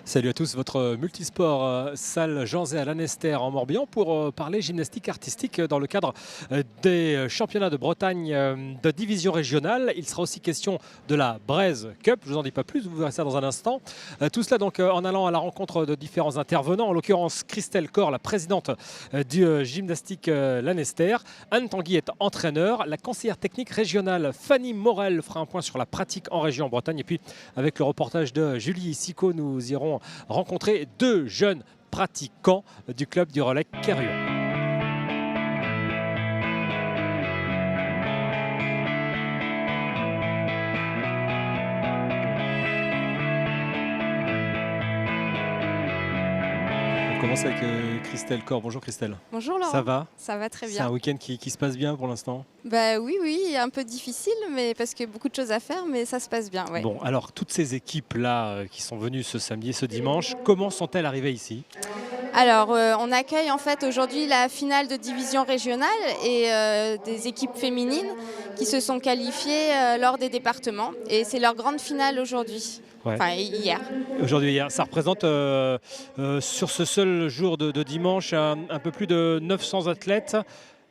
Salut à tous, votre multisport salle Jean Zay à Lanester en Morbihan pour parler gymnastique artistique dans le cadre des championnats de Bretagne de division régionale. Il sera aussi question de la Braise Cup, je vous en dis pas plus, vous verrez ça dans un instant. Tout cela donc en allant à la rencontre de différents intervenants, en l'occurrence Christelle Corr, la présidente du gymnastique Lanester. Anne Tanguy est entraîneur. La conseillère technique régionale Fanny Morel fera un point sur la pratique en région Bretagne. Et puis avec le reportage de Julie Sicot, nous irons rencontrer deux jeunes pratiquants du club du relais Quérillon. On commence avec Christelle Corr. Bonjour Christelle. Bonjour Laurent. Ça va? Ça va très C'est bien. un week-end qui se passe bien pour l'instant? Bah oui, un peu difficile, mais parce qu'il y a beaucoup de choses à faire, mais ça se passe bien. Ouais. Bon, alors toutes ces équipes-là qui sont venues ce samedi et ce dimanche, comment sont-elles arrivées ici? Alors, on accueille en fait aujourd'hui la finale de division régionale et des équipes féminines qui se sont qualifiées lors des départements. Et c'est leur grande finale aujourd'hui, Ouais. enfin hier. Aujourd'hui, hier, ça représente sur ce seul jour de dimanche un peu plus de 900 athlètes.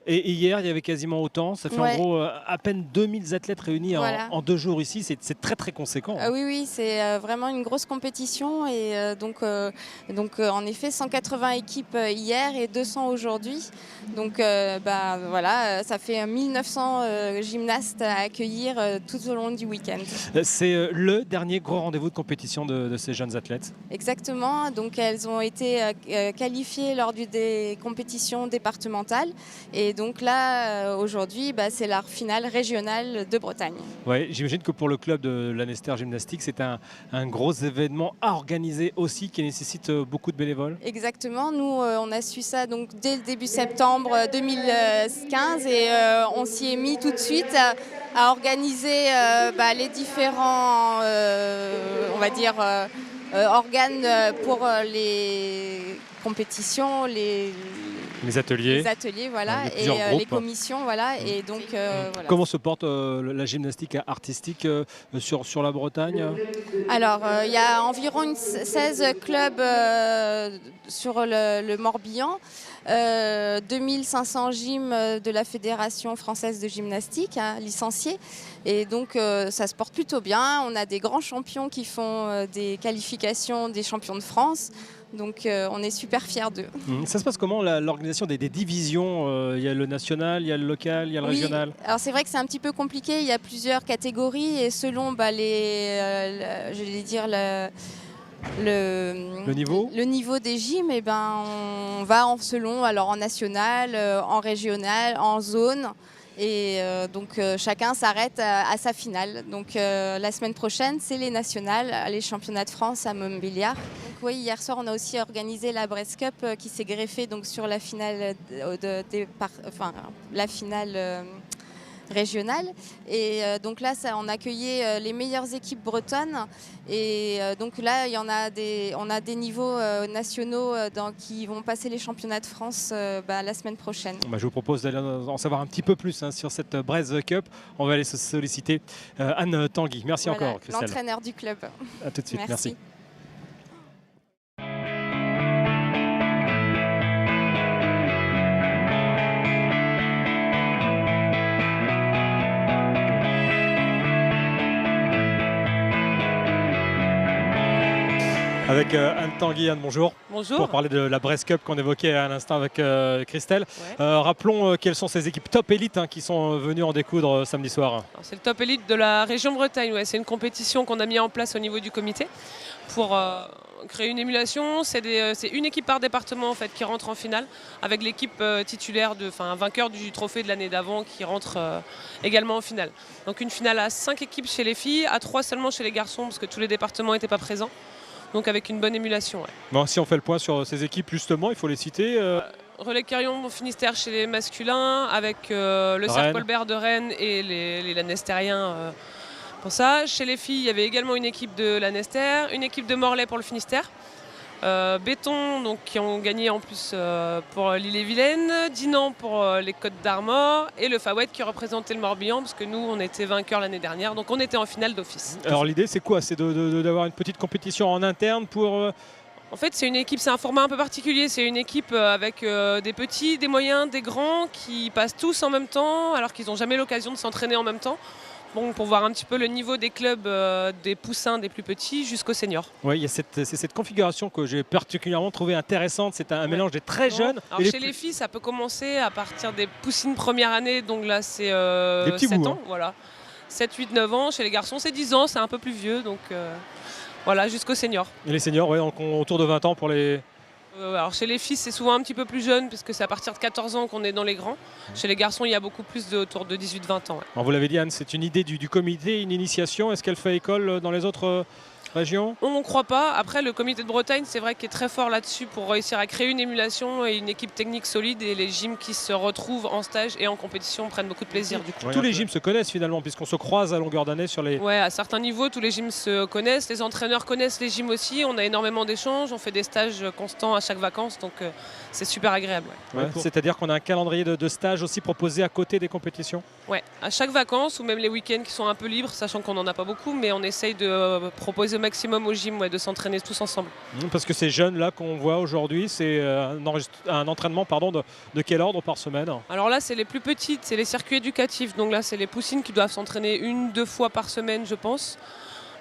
Et hier, il y avait quasiment autant. Ça fait Ouais. en gros à peine 2000 athlètes réunis Voilà. en 2 jours ici. C'est très très conséquent. Oui, c'est vraiment une grosse compétition et donc en effet 180 équipes hier et 200 aujourd'hui. Donc voilà, ça fait 1900 gymnastes à accueillir tout au long du week-end. C'est le dernier gros rendez-vous de compétition de ces jeunes athlètes. Exactement, donc elles ont été qualifiées lors des compétitions départementales et donc là aujourd'hui c'est leur finale régionale de Bretagne. Ouais, j'imagine que pour le club de Lanester Gymnastique, c'est un gros événement à organiser aussi qui nécessite beaucoup de bénévoles. Exactement, nous on a su ça donc dès le début septembre 2015 et on s'y est mis tout de suite à organiser les différents on va dire organes pour les compétitions, les ateliers. les ateliers voilà, avec et plusieurs les groupes. commissions voilà, et donc voilà. Comment se porte la gymnastique artistique sur la Bretagne? Alors, il y a environ 16 clubs sur le Morbihan, 2500 gyms de la Fédération française de gymnastique licenciés. Et donc, ça se porte plutôt bien. On a des grands champions qui font des qualifications des champions de France. Donc, on est super fiers d'eux. Ça se passe comment l'organisation des divisions? Il y a le national, il y a le local, il y a le Oui, régional. alors c'est vrai que c'est un petit peu compliqué. Il y a plusieurs catégories et selon le niveau des gyms, on va selon en national, en régional, en zone. Et donc chacun s'arrête à sa finale. Donc la semaine prochaine, c'est les nationales, les championnats de France à Montbéliard. Donc oui, hier soir, on a aussi organisé la Braise Cup qui s'est greffée donc sur la finale régionale. Et donc là, on accueillait les meilleures équipes bretonnes. Et donc là, on a des niveaux nationaux qui vont passer les championnats de France la semaine prochaine. Je vous propose d'aller en savoir un petit peu plus sur cette Braise Cup. On va aller solliciter Anne Tanguy. Merci encore, Christelle. L'entraîneur du club. À tout de suite. Merci. Avec Anne Tanguy. Anne, bonjour. Bonjour. Pour parler de la Braise Cup qu'on évoquait à l'instant avec Christelle. Ouais. Rappelons quelles sont ces équipes top élite qui sont venues en découdre samedi soir. C'est le top élite de la région Bretagne. Ouais. C'est une compétition qu'on a mis en place au niveau du comité pour créer une émulation. C'est une équipe par département en fait, qui rentre en finale avec l'équipe titulaire, vainqueur du trophée de l'année d'avant qui rentre également en finale. Donc une finale à 5 équipes chez les filles, à 3 seulement chez les garçons parce que tous les départements n'étaient pas présents. Donc avec une bonne émulation. Ouais. Bon, si on fait le point sur ces équipes, justement, il faut les citer. Relais Quérillon Finistère chez les masculins, avec le Cercle Colbert de Rennes et les Lanestériens pour ça. Chez les filles, il y avait également une équipe de Lanester, une équipe de Morlaix pour le Finistère, Béton, donc, qui ont gagné en plus pour l'Ille-et-Vilaine, Dinan pour les Côtes d'Armor et le Fawet qui représentait le Morbihan parce que nous on était vainqueurs l'année dernière, donc on était en finale d'office. Alors l'idée c'est quoi? C'est d'avoir une petite compétition en interne pour... En fait c'est une équipe, c'est un format un peu particulier, c'est une équipe avec des petits, des moyens, des grands qui passent tous en même temps alors qu'ils n'ont jamais l'occasion de s'entraîner en même temps. Bon, pour voir un petit peu le niveau des clubs, des poussins, des plus petits, jusqu'aux seniors. Oui, c'est cette configuration que j'ai particulièrement trouvé intéressante. C'est un mélange des très jeunes. Alors chez les filles, ça peut commencer à partir des poussines première année, donc là c'est 7 bouts, ans. Voilà. 7, 8, 9 ans. Chez les garçons, c'est 10 ans, c'est un peu plus vieux, donc voilà, jusqu'aux seniors. Et les seniors, ouais, autour de 20 ans pour les... Alors chez les filles, c'est souvent un petit peu plus jeune, puisque c'est à partir de 14 ans qu'on est dans les grands. Chez les garçons, il y a beaucoup plus autour de 18-20 ans. Ouais. Alors, vous l'avez dit, Anne, c'est une idée du comité, une initiation. Est-ce qu'elle fait école dans les autres régions? On n'en croit pas. Après, le comité de Bretagne, c'est vrai qu'il est très fort là-dessus pour réussir à créer une émulation et une équipe technique solide. Et les gyms qui se retrouvent en stage et en compétition prennent beaucoup de plaisir. Du coup. Tous les gyms se connaissent finalement, puisqu'on se croise à longueur d'année sur les... Ouais, à certains niveaux, tous les gyms se connaissent. Les entraîneurs connaissent les gyms aussi. On a énormément d'échanges. On fait des stages constants à chaque vacances. Donc, c'est super agréable. Ouais. Ouais, c'est-à-dire qu'on a un calendrier de stages aussi proposé à côté des compétitions? Ouais, à chaque vacances ou même les week-ends qui sont un peu libres, sachant qu'on n'en a pas beaucoup, mais on essaye de proposer au maximum au gym, de s'entraîner tous ensemble. Parce que ces jeunes-là qu'on voit aujourd'hui, c'est un entraînement de quel ordre par semaine? Alors là, c'est les plus petites, c'est les circuits éducatifs. Donc là, c'est les poussines qui doivent s'entraîner 1-2 fois par semaine, je pense.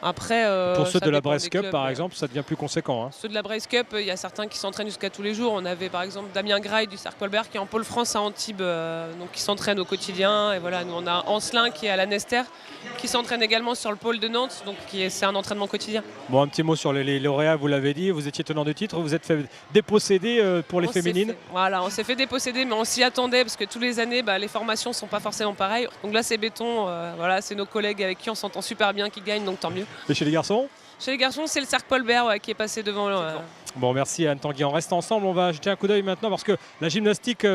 Après, pour ceux de la Brace Cup, par exemple, ça devient plus conséquent. Hein. Ceux de la Brace Cup, il y a certains qui s'entraînent jusqu'à tous les jours. On avait par exemple Damien Graille du Cercle Colbert qui est en pôle France à Antibes, donc qui s'entraîne au quotidien. Et voilà, nous on a Ancelin qui est à la Nester, qui s'entraîne également sur le pôle de Nantes, donc c'est un entraînement quotidien. Bon, un petit mot sur les lauréats, vous l'avez dit, vous étiez tenant de titre, vous êtes fait déposséder pour les féminines. Voilà, on s'est fait déposséder, mais on s'y attendait parce que tous les années, les formations ne sont pas forcément pareilles. Donc là, c'est Béton, voilà, c'est nos collègues avec qui on s'entend super bien qui gagnent, donc tant mieux. Et chez les garçons? Chez les garçons, c'est le Cercle Colbert qui est passé devant. Bon, merci Anne Tanguy. On reste ensemble, on va jeter un coup d'œil maintenant parce que la gymnastique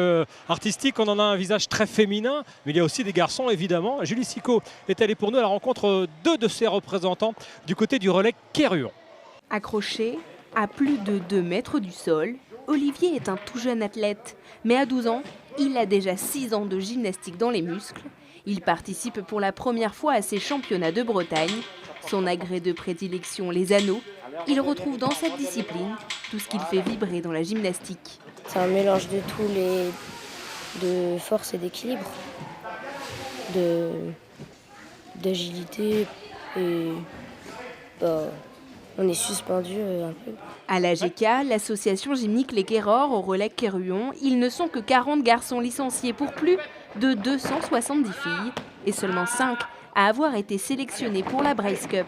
artistique, on en a un visage très féminin, mais il y a aussi des garçons évidemment. Julie Sicot est allée pour nous à la rencontre deux de ses représentants du côté du relais Quéruon. Accroché à plus de 2 mètres du sol, Olivier est un tout jeune athlète, mais à 12 ans, il a déjà 6 ans de gymnastique dans les muscles. Il participe pour la première fois à ces championnats de Bretagne. Son agrès de prédilection, les anneaux, il retrouve dans cette discipline tout ce qu'il fait vibrer dans la gymnastique. C'est un mélange de de force et d'équilibre, d'agilité et on est suspendu un peu. À l'AGK, l'association gymnique Les Quérors au relais Quéruon, ils ne sont que 40 garçons licenciés pour plus de 270 filles et seulement 5 à avoir été sélectionnés pour la Brace Cup.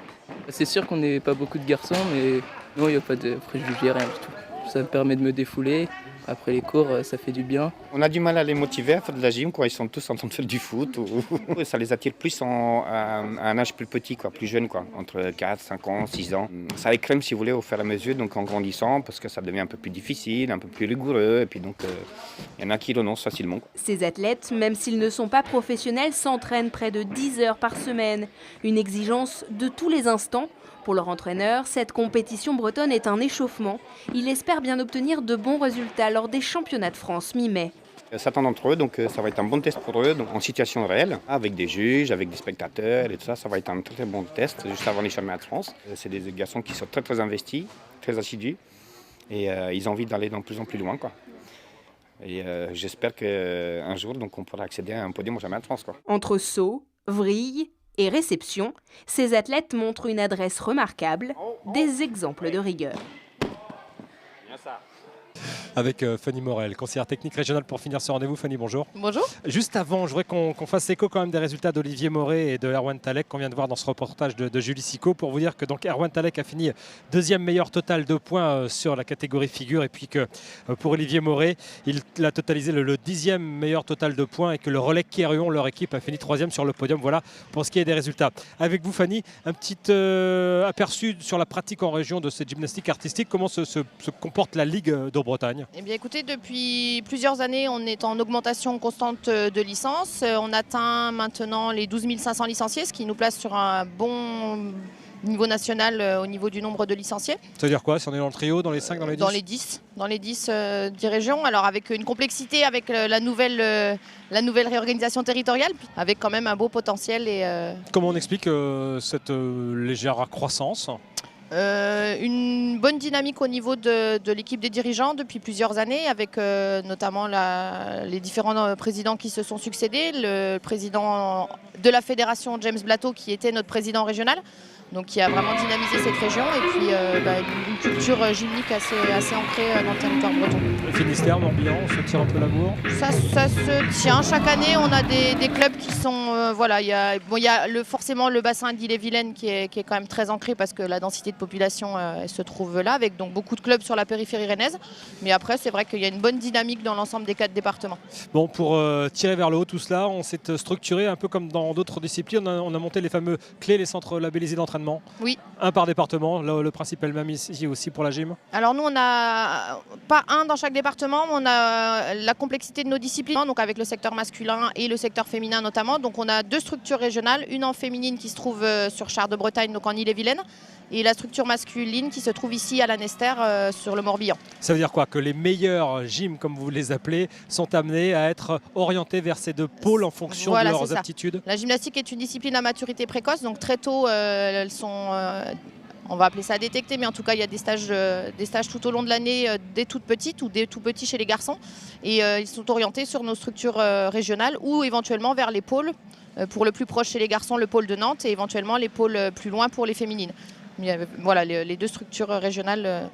C'est sûr qu'on n'est pas beaucoup de garçons, mais non, il n'y a pas de préjugés, rien du tout. Ça me permet de me défouler. Après les cours, ça fait du bien. On a du mal à les motiver à faire de la gym, quoi. Ils sont tous en train de faire du foot. Ça les attire plus à un âge plus petit, quoi, plus jeune, quoi, entre 4, 5 ans, 6 ans. Ça écrème, si vous voulez, au fur et à mesure, donc en grandissant, parce que ça devient un peu plus difficile, un peu plus rigoureux. Et puis donc, il y en a qui renoncent facilement. Ces athlètes, même s'ils ne sont pas professionnels, s'entraînent près de 10 heures par semaine. Une exigence de tous les instants. Pour leur entraîneur, cette compétition bretonne est un échauffement. Il espère bien obtenir de bons résultats lors des championnats de France mi-mai. S'attendent entre eux, donc ça va être un bon test pour eux, donc en situation réelle, avec des juges, avec des spectateurs et tout ça. Ça va être un très, très bon test juste avant les championnats de France. C'est des garçons qui sont très très investis, très assidus et ils ont envie d'aller de plus en plus loin, quoi. Et j'espère qu'un jour donc, on pourra accéder à un podium au championnat de France, quoi. Entre saut, vrille et réception, ces athlètes montrent une adresse remarquable, des exemples de rigueur. Avec Fanny Morel, conseillère technique régionale pour finir ce rendez-vous. Fanny, bonjour. Bonjour. Juste avant, je voudrais qu'on fasse écho quand même des résultats d'Olivier Moret et de Erwan Talek qu'on vient de voir dans ce reportage de Julie Sicot pour vous dire que donc Erwan Talek a fini deuxième meilleur total de points sur la catégorie figure et puis que pour Olivier Moret, il a totalisé le 10e meilleur total de points et que le relais Quéruon, leur équipe, a fini 3e sur le podium. Voilà pour ce qui est des résultats. Avec vous Fanny, un petit aperçu sur la pratique en région de cette gymnastique artistique. Comment se comporte la Ligue de Bretagne? Eh bien écoutez, depuis plusieurs années, on est en augmentation constante de licences. On atteint maintenant les 12 500 licenciés, ce qui nous place sur un bon niveau national au niveau du nombre de licenciés. Ça veut dire quoi? Si on est dans le trio, dans les 5, dans les 10? Dans les 10 10 régions. Alors avec une complexité, avec la nouvelle réorganisation territoriale, avec quand même un beau potentiel. Comment on explique cette légère croissance? Une bonne dynamique au niveau de l'équipe des dirigeants depuis plusieurs années, avec notamment les différents présidents qui se sont succédés. Le président de la fédération, James Blateau, qui était notre président régional, donc qui a vraiment dynamisé cette région, et puis une culture gymnique assez ancrée dans le territoire breton. Le Finistère, Morbihan, on se tire un peu la bourre? Ça se tient. Chaque année, on a des clubs qui sont... il y a forcément le bassin d'Ille-et-Vilaine qui est quand même très ancré parce que la densité de population elle se trouve là, avec donc beaucoup de clubs sur la périphérie rennaise. Mais après, c'est vrai qu'il y a une bonne dynamique dans l'ensemble des 4 départements. Bon, pour tirer vers le haut tout cela, on s'est structuré un peu comme dans d'autres disciplines. On a monté les fameux clés, les centres labellisés d'entraînement. Oui. Un par département. Le principe est le même ici aussi pour la gym? Alors nous, on n'a pas un dans chaque département, mais on a la complexité de nos disciplines, donc avec le secteur masculin et le secteur féminin notamment. Donc on a 2 structures régionales, une en féminine qui se trouve sur Char de Bretagne, donc en Ille-et-Vilaine, et la structure masculine qui se trouve ici à Lanester sur le Morbihan. Ça veut dire quoi? Que les meilleurs gyms, comme vous les appelez, sont amenés à être orientés vers ces 2 pôles en fonction de leurs aptitudes? La gymnastique est une discipline à maturité précoce, donc très tôt elles sont... on va appeler ça détecter, mais en tout cas, il y a des stages tout au long de l'année, des toutes petites ou des tout petits chez les garçons. Et ils sont orientés sur nos structures régionales ou éventuellement vers les pôles. Pour le plus proche chez les garçons, le pôle de Nantes, et éventuellement les pôles plus loin pour les féminines. Mais, voilà, les 2 structures régionales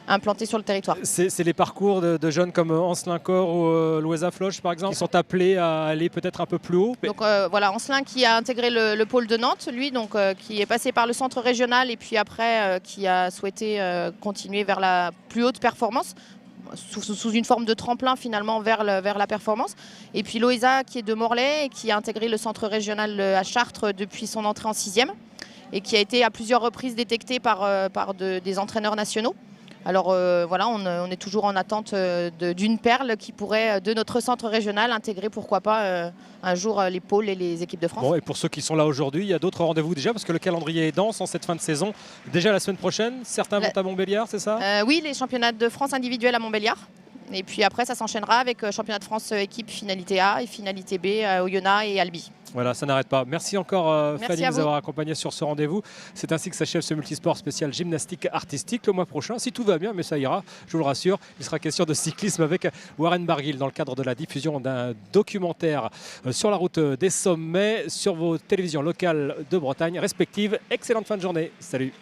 implantées sur le territoire. C'est les parcours de jeunes comme Ancelin Corps ou Loisa Floche, par exemple, qui sont appelés à aller peut-être un peu plus haut. Donc voilà, Ancelin qui a intégré le pôle de Nantes, lui, donc qui est passé par le centre régional et puis après qui a souhaité continuer vers la plus haute performance, sous une forme de tremplin finalement vers la performance. Et puis Loisa qui est de Morlaix et qui a intégré le centre régional à Chartres depuis son entrée en 6e et qui a été à plusieurs reprises détecté par des entraîneurs nationaux. Alors voilà, on est toujours en attente d'une perle qui pourrait, de notre centre régional, intégrer pourquoi pas un jour les pôles et les équipes de France. Bon, et pour ceux qui sont là aujourd'hui, il y a d'autres rendez-vous déjà parce que le calendrier est dense en cette fin de saison. Déjà la semaine prochaine, certains vont à Montbéliard, c'est ça? Oui, les championnats de France individuels à Montbéliard. Et puis après, ça s'enchaînera avec championnat de France équipe finalité A et finalité B à Oyonnax et Albi. Voilà, ça n'arrête pas. Merci encore Fanny de nous vous avoir accompagnés sur ce rendez-vous. C'est ainsi que s'achève ce multisport spécial gymnastique artistique. Le mois prochain, si tout va bien, mais ça ira, je vous le rassure, il sera question de cyclisme avec Warren Barguil dans le cadre de la diffusion d'un documentaire sur la route des sommets sur vos télévisions locales de Bretagne respectives. Excellente fin de journée. Salut.